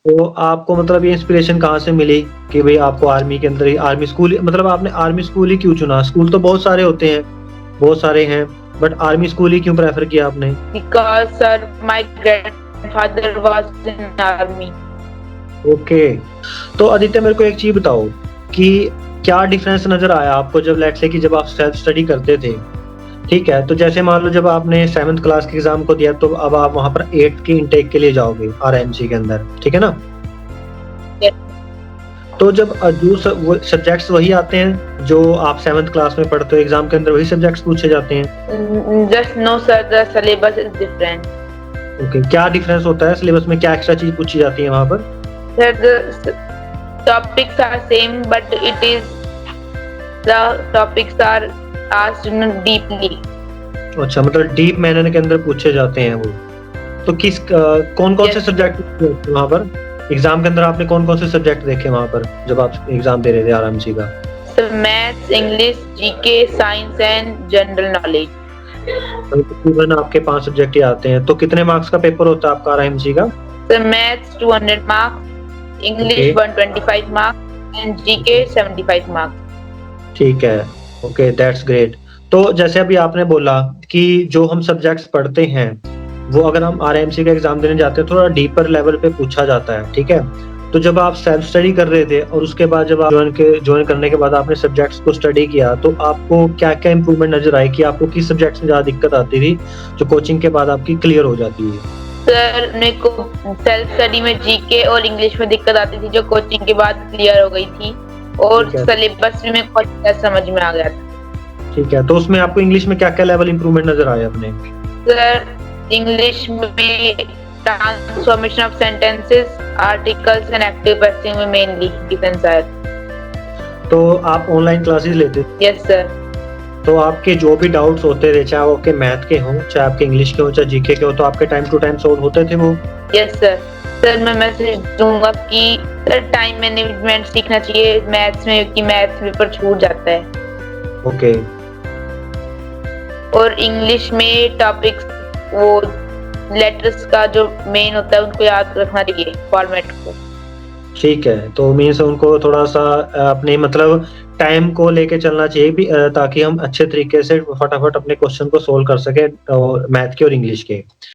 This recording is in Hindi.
तो आपको मतलब ये इंस्पिरेशन कहाँ से मिली कि भई आपको आर्मी के अंदर ही आर्मी स्कूल मतलब आपने आर्मी स्कूल ही क्यों चुना? स्कूल तो बहुत सारे होते हैं, बहुत सारे हैं, बट आर्मी स्कूल ही क्यों प्रेफ़र किया आपने? because sir, my grandfather was in army. Okay. तो आदित्य मेरे को एक चीज़ बताओ कि क्या डिफ़रेंस नज़र आया आपको जब लेट्स से कि जब आप सेल्फ स्टडी करते थे, ठीक है? तो जैसे मान लो जब आपने 7th क्लास के एग्ज़ाम को दिया तो अब आप वहाँ पर 8th की इनटेक के लिए जाओगे आरएमसी के अंदर, ठीक है ना? Yes. तो जब जो वो सब्जेक्ट्स वही आते हैं जो आप 7th क्लास में पढ़ते हो एग्ज़ाम के अंदर वही सब्जेक्ट्स पूछे जाते हैं? Just no sir, the syllabus is different. Okay, क्या डिफ़रेंस होता है सिलेबस में क्या एक्स्ट्रा चीज़ पूछी जाती है वहाँ पर? Sir, the topics are same, but it is the topics are asked deeply. अच्छा मतलब डीप मैनर के अंदर पूछे जाते हैं वो। तो किस कौन-कौन से Yes. सब्जेक्ट वहाँ पर? एग्ज़ाम के अंदर आपने कौन-कौन से सब्जेक्ट देखे वहाँ पर जब आप एग्ज़ाम दे रहे थे आरएमसी का? So maths, English, GK, science and general knowledge. तो तकरीबन आपके 5 सब्जेक्ट ही आते हैं। तो कितने मार्क्स का पेपर होता है आपका आरएमसी का? So maths 200 marks, English okay, 125 marks and GK 75 marks. ठीक है। Okay, that's great. तो जैसे अभी आपने बोला कि जो हम सब्जेक्ट्स पढ़ते हैं, वो अगर हम आरएमसी का एग्ज़ाम देने जाते हैं, थोड़ा डीपर लेवल पे पूछा जाता है, ठीक है? तो जब आप सेल्फ स्टडी कर रहे थे और उसके बाद जब आप जॉइन करने के बाद आपने सब्जेक्ट्स को स्टडी किया, तो आपको क्या-क्या इम्प्रूवमेंट नज़र आई कि आपको किस सब्जेक्ट्स में ज़्यादा दिक्कत आती थी, जो कोचिंग के बाद आपकी क्लियर हो जाती है? सर मेरे को सेल्फ स्टडी में जीके और इंग्लिश में दिक्कत आती थी जो कोचिंग के बाद क्लियर हो गई थी और ठीक है, सिलेबस भी मेरे को अच्छा समझ में आ गया था। ठीक है। तो उसमें आपको इंग्लिश में क्या-क्या लेवल इम्प्रूवमेंट नज़र आए अपने? सर इंग्लिश में transformation of sentences, articles and active passive में मेनली डिफरेंस आया था। तो आप ऑनलाइन क्लासेस लेते थे? Yes sir. तो आपके जो भी डाउट्स होते थे, चाहे वो आपके मैथ के हों, चाहे आपके इंग्लिश के हों, चाहे जीके के हों, तो आपके टाइम टू टाइम सॉल्व होते थे वो? Yes sir. सर मैं मैसेज दूंगा कि सर टाइम मैनेजमेंट सीखना चाहिए मैथ्स में क्योंकि मैथ्स पेपर छूट जाता है ओके, और इंग्लिश में टॉपिक्स वो लेटर्स का जो मेन होता है उनको याद रखना चाहिए फॉर्मेट को। ठीक है। तो मीन्स उनको थोड़ा-सा अपने मतलब टाइम को लेके चलना चाहिए भी ताकि हम अच्छे तरीके से फटाफट अपने क्वेश्चन को सॉल्व कर सकें मैथ के और इंग्लिश के।